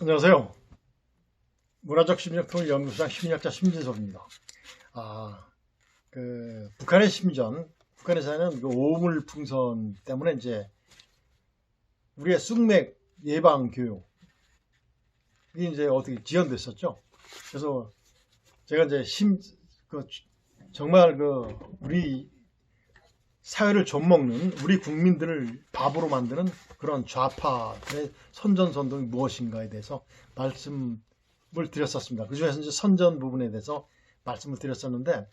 안녕하세요. 문화적 심리학통을 연구소장 심리학자 심진섭입니다. 북한의 심전, 북한에서는 그 오물 풍선 때문에 이제 우리의 쑥맥 예방 교육이 이제 어떻게 지연됐었죠. 그래서 제가 이제 정말 우리 사회를 좀먹는 우리 국민들을 바보로 만드는 그런 좌파의 선전선동이 무엇인가에 대해서 말씀을 드렸었습니다. 그 중에서 이제 선전 부분에 대해서 말씀을 드렸었는데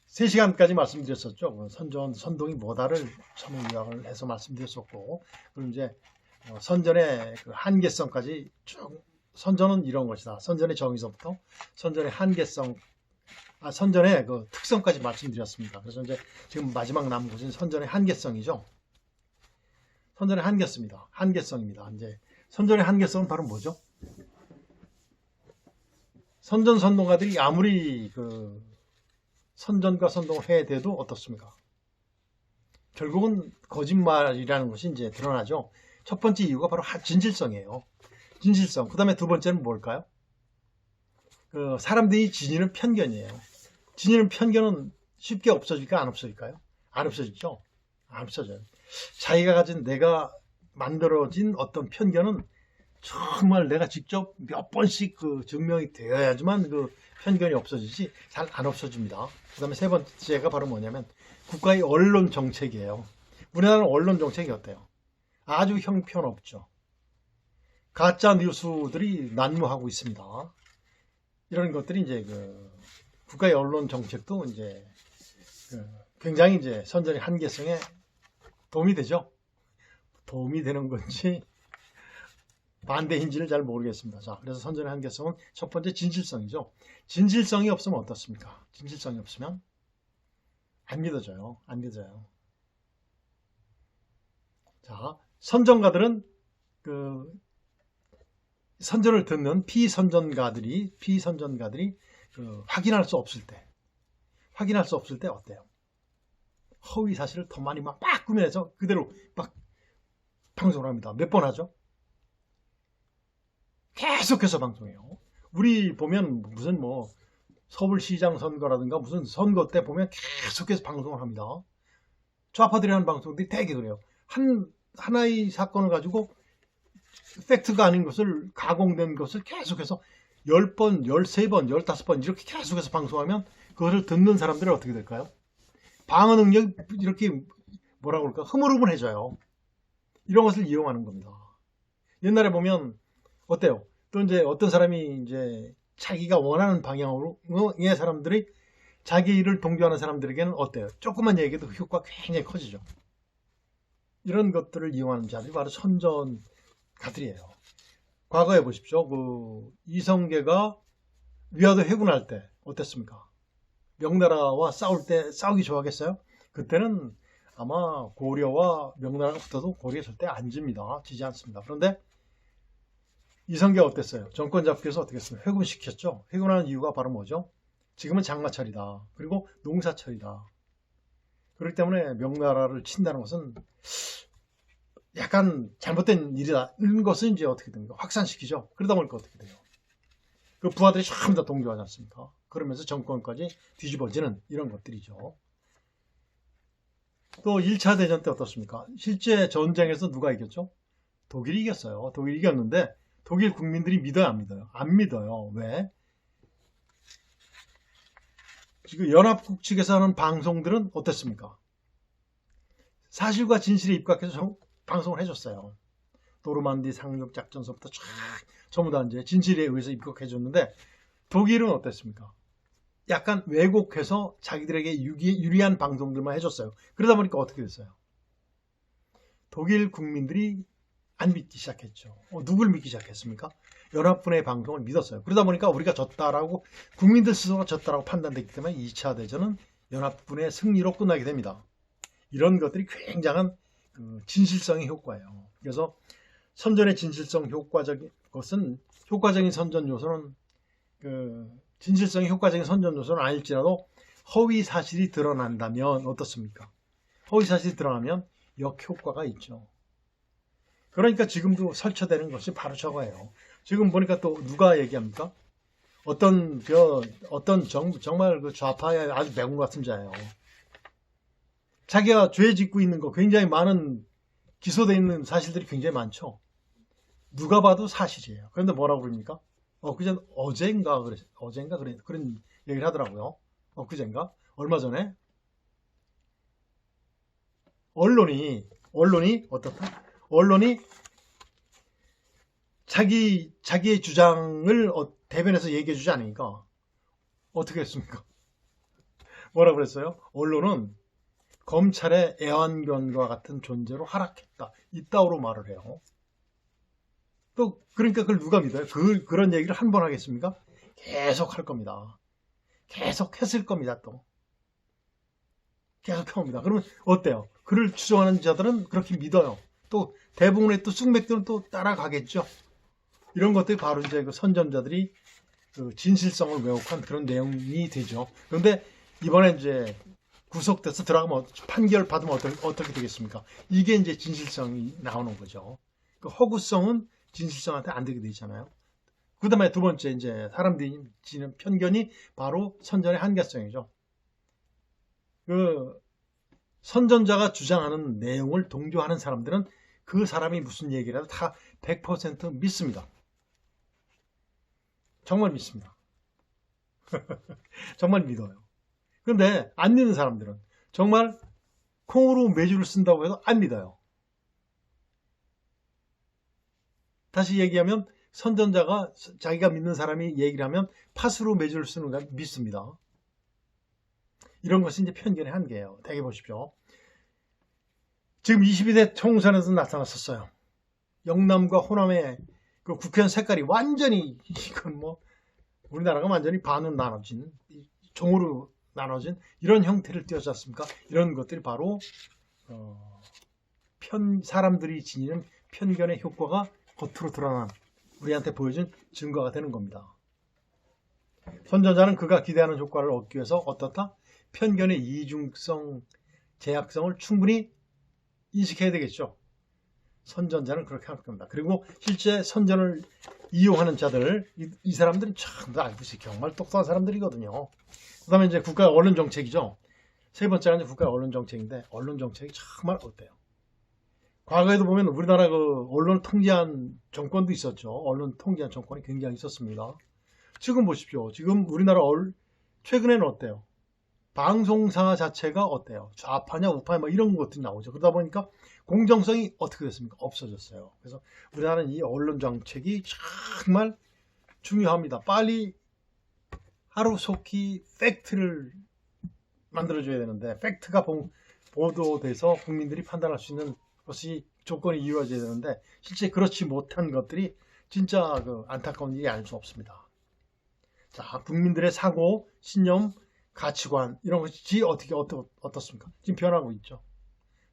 3시간까지 말씀드렸었죠. 선동이 뭐다를 처음 요약을 해서 말씀드렸었고, 그리고 이제 선전의 그 한계성까지 쭉, 선전은 이런 것이다. 선전의 정의서부터 선전의 한계성, 선전의 그 특성까지 말씀드렸습니다. 그래서 이제 지금 마지막 남은 것은 선전의 한계성이죠. 선전의 한계성입니다. 이제 선전의 한계성은 바로 뭐죠? 선전선동가들이 아무리 그 선전과 선동을 해대도 어떻습니까? 결국은 거짓말이라는 것이 이제 드러나죠. 첫 번째 이유가 바로 진실성이에요. 진실성. 그 다음에 두 번째는 뭘까요? 사람들이 지니는 편견이에요. 지니는 편견은 쉽게 없어질까? 안 없어질까요? 안 없어지죠. 안 없어져요. 자기가 가진, 내가 만들어진 어떤 편견은 정말 내가 직접 몇 번씩 그 증명이 되어야지만 그 편견이 없어지지 잘 안 없어집니다. 그 다음에 세 번째가 바로 뭐냐면 국가의 언론 정책이에요. 우리나라는 언론 정책이 어때요? 아주 형편없죠. 가짜 뉴스들이 난무하고 있습니다. 이런 것들이 이제 국가의 언론 정책도 이제 굉장히 이제 선전의 한계성에 도움이 되죠. 도움이 되는 건지 반대인지를 잘 모르겠습니다. 자, 그래서 선전의 한계성은 첫 번째 진실성이죠. 진실성이 없으면 어떻습니까? 진실성이 없으면 안 믿어져요. 안 믿어져요. 자, 선전가들은 선전을 듣는 피선전가들이 확인할 수 없을 때 어때요? 허위 사실을 더 많이 막 꾸며내서 그대로 막 방송을 합니다. 몇 번 하죠? 계속해서 방송해요. 우리 보면 무슨 서울시장 선거라든가 무슨 선거 때 보면 계속해서 방송을 합니다. 좌파들이 하는 방송들이 되게 그래요. 하나의 사건을 가지고 팩트가 아닌 것을, 가공된 것을 계속해서 10번, 13번, 15번 이렇게 계속해서 방송하면 그것을 듣는 사람들은 어떻게 될까요? 방어 능력이 이렇게 뭐라고 그럴까? 흐물흐물해져요. 이런 것을 이용하는 겁니다. 옛날에 보면 어때요? 또 이제 어떤 사람이 이제 자기가 원하는 방향으로의 사람들이 자기 일을 동조하는 사람들에게는 어때요? 조금만 얘기해도 효과가 굉장히 커지죠. 이런 것들을 이용하는 자들이 바로 선전가들이에요. 과거에 보십시오. 이성계가 위화도 해군할 때 어땠습니까? 명나라와 싸우기 좋아하겠어요? 그때는 아마 고려와 명나라가 붙어도 고려에 절대 안 집니다. 지지 않습니다. 그런데 이성계가 어땠어요? 정권 잡기 위해서 어떻게 했어요? 회군시켰죠. 회군하는 이유가 바로 뭐죠? 지금은 장마철이다. 그리고 농사철이다. 그렇기 때문에 명나라를 친다는 것은 약간 잘못된 일이다. 이런 것은 이제 어떻게 됩니까? 확산시키죠. 그러다 보니까 어떻게 돼요? 그 부하들이 전부 다 동조하지 않습니까? 그러면서 정권까지 뒤집어지는 이런 것들이죠. 또 1차 대전 때 어떻습니까? 실제 전쟁에서 누가 이겼죠? 독일이 이겼어요. 독일이 이겼는데 독일 국민들이 믿어요, 안 믿어요? 안 믿어요. 왜? 지금 연합국 측에서 하는 방송들은 어땠습니까? 사실과 진실에 입각해서 방송을 해줬어요. 노르만디 상륙 작전서부터 쫙 전부 다 이제 진실에 의해서 입각해줬는데 독일은 어땠습니까? 약간 왜곡해서 자기들에게 유리한 방송들만 해줬어요. 그러다 보니까 어떻게 됐어요? 독일 국민들이 안 믿기 시작했죠. 누굴 믿기 시작했습니까? 연합군의 방송을 믿었어요. 그러다 보니까 우리가 졌다라고, 국민들 스스로가 졌다라고 판단됐기 때문에 2차 대전은 연합군의 승리로 끝나게 됩니다. 이런 것들이 굉장한 진실성의 효과예요. 그래서 선전의 진실성 효과적인 선전 요소는 진실성이 효과적인 선전 요소는 아닐지라도 허위 사실이 드러난다면 어떻습니까? 허위 사실이 드러나면 역효과가 있죠. 그러니까 지금도 설쳐되는 것이 바로 저거예요. 지금 보니까 또 누가 얘기합니까? 정말 그 좌파의 아주 매국 같은 자예요. 자기가 죄 짓고 있는 거 굉장히 많은 기소되어 있는 사실들이 굉장히 많죠. 누가 봐도 사실이에요. 그런데 뭐라고 그럽니까? 어젠가 그런 얘기를 하더라고요. 그젠가 얼마 전에 언론이 어떻다? 언론이 자기의 주장을 대변해서 얘기해 주지 않으니까 어떻게 했습니까? 뭐라 그랬어요? 언론은 검찰의 애완견과 같은 존재로 하락했다. 이따오로 말을 해요. 또 그러니까 그걸 누가 믿어요? 그런 얘기를 한 번 하겠습니까? 계속 할 겁니다. 계속 했을 겁니다. 또 계속 해옵니다. 그러면 어때요? 그를 추종하는 자들은 그렇게 믿어요. 또 대부분의 또 숙맥들은 또 따라가겠죠. 이런 것들이 바로 이제 그 선전자들이 그 진실성을 왜곡한 그런 내용이 되죠. 그런데 이번에 이제 구속돼서 들어가면 판결 받으면 어떻게 되겠습니까? 이게 이제 진실성이 나오는 거죠. 그 허구성은 진실성한테 안 되게 되잖아요. 그 다음에 두 번째 이제 사람들이 지는 편견이 바로 선전의 한계성이죠. 그 선전자가 주장하는 내용을 동조하는 사람들은 그 사람이 무슨 얘기라도 다 100% 믿습니다. 정말 믿습니다. 정말 믿어요. 그런데 안 믿는 사람들은 정말 콩으로 매주를 쓴다고 해도 안 믿어요. 다시 얘기하면 선전자가 자기가 믿는 사람이 얘기를 하면 팥으로 매주를 쓰는 걸 믿습니다. 이런 것이 이제 편견의 한계예요. 대개 보십시오. 지금 22대 총선에서 나타났었어요. 영남과 호남의 그 국회의원 색깔이 완전히 이건 뭐 우리나라가 완전히 반으로 나눠진 종으로 나눠진 이런 형태를 띄었지 않습니까? 이런 것들이 바로 사람들이 지니는 편견의 효과가 겉으로 드러난 우리한테 보여준 증거가 되는 겁니다. 선전자는 그가 기대하는 효과를 얻기 위해서 어떻다? 편견의 이중성, 제약성을 충분히 인식해야 되겠죠. 선전자는 그렇게 할 겁니다. 그리고 실제 선전을 이용하는 자들, 이 사람들은 참 알고 있어요. 정말 똑똑한 사람들이거든요. 그 다음에 이제 국가 언론 정책이죠. 세 번째가 이제 국가 언론 정책인데, 언론 정책이 정말 어때요? 과거에도 보면 우리나라 그 언론을 통제한 정권도 있었죠. 언론 통제한 정권이 굉장히 있었습니다. 지금 보십시오. 지금 우리나라 최근에는 어때요? 방송사 자체가 어때요? 좌파냐 우파냐 뭐 이런 것들이 나오죠. 그러다 보니까 공정성이 어떻게 됐습니까? 없어졌어요. 그래서 우리나라는 이 언론 정책이 정말 중요합니다. 빨리 하루속히 팩트를 만들어줘야 되는데 팩트가 보도돼서 국민들이 판단할 수 있는 것이 조건이 이루어져야 되는데 실제 그렇지 못한 것들이 진짜 그 안타까운 일이 아닐 수 없습니다. 자, 국민들의 사고, 신념, 가치관 이런 것이 어떻습니까? 지금 변하고 있죠.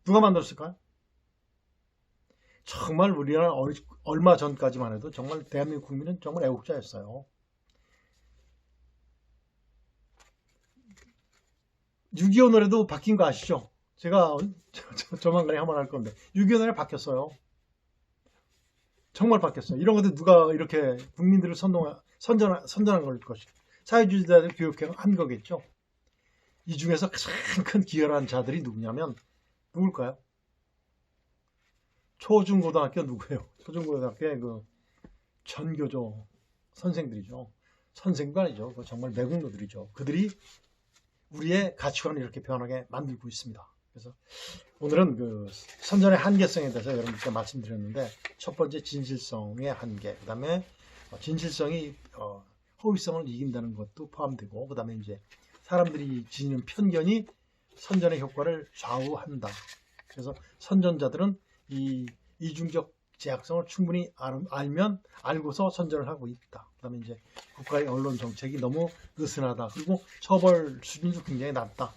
누가 만들었을까요? 정말 우리나라 얼마 전까지만 해도 정말 대한민국 국민은 정말 애국자였어요. 6.25 노래도 바뀐 거 아시죠? 제가 조만간에 한번 할 건데 6.25 노래 바뀌었어요. 정말 바뀌었어요. 이런 것들 누가 이렇게 국민들을 선전한 걸 것이죠. 사회주의자들 교육한 거겠죠. 이 중에서 가장 큰 기여한 자들이 누구냐면 누굴까요? 초중고등학교 누구예요? 초중고등학교의 그 전교조 선생들이죠. 선생도 아니죠. 정말 매국노들이죠. 그들이 우리의 가치관을 이렇게 변하게 만들고 있습니다. 그래서 오늘은 그 선전의 한계성에 대해서 여러분께 말씀드렸는데 첫 번째 진실성의 한계, 그 다음에 진실성이 허위성을 이긴다는 것도 포함되고 그 다음에 이제 사람들이 지니는 편견이 선전의 효과를 좌우한다. 그래서 선전자들은 이 이중적 제약성을 충분히 알고서 선전을 하고 있다. 그 다음에 이제 국가의 언론 정책이 너무 느슨하다. 그리고 처벌 수준도 굉장히 낮다.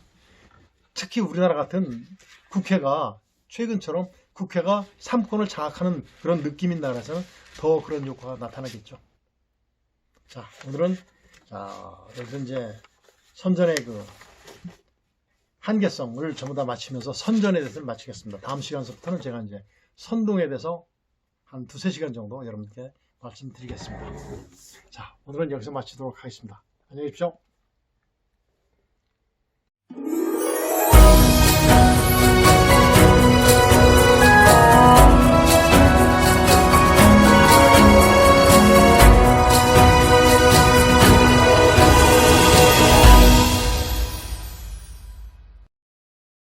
특히 우리나라 같은 국회가 최근처럼 국회가 삼권을 장악하는 그런 느낌인 나라에서는 더 그런 효과가 나타나겠죠. 자, 오늘은 여기서 이제 선전의 그 한계성을 전부 다 마치면서 선전에 대해서 마치겠습니다. 다음 시간서부터는 제가 이제 선동에 대해서 한 두세 시간 정도 여러분께 말씀드리겠습니다. 자, 오늘은 여기서 마치도록 하겠습니다. 안녕히 계십시오.